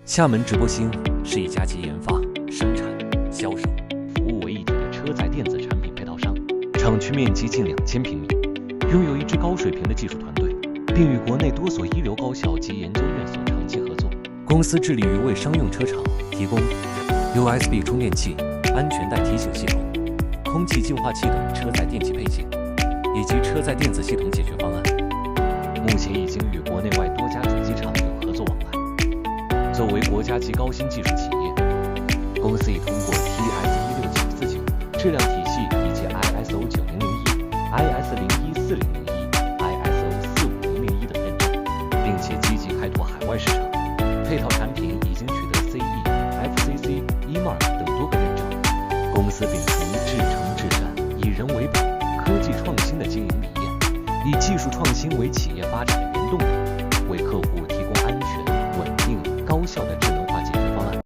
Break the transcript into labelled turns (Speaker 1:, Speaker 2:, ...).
Speaker 1: 厦门直播星是一家集研发、生产、销售、服务为一体的车载电子产品配套商，厂区面积近2000平米，拥有一支高水平的技术团队，并与国内多所一流高校及研究院所长期合作。公司致力于为商用车厂提供 USB 充电器、安全带提醒系统、空气净化器等车载电气配件，以及车载电子系统解决方案。目前已经与国内外多家主机厂有合作往来。作为国家级高新技术企业，公司已通过 TS16949质量体系以及 ISO 9001、IS 01401、ISO 45001的认证，并且积极开拓海外市场。配套产品已经取得 CE、FCC、E-Mark 等多个认证。公司秉承至诚至善、以人为本、科技创新的经营理念，以技术创新为企业发展的原动力，为客户提供安全、稳定、高效的质量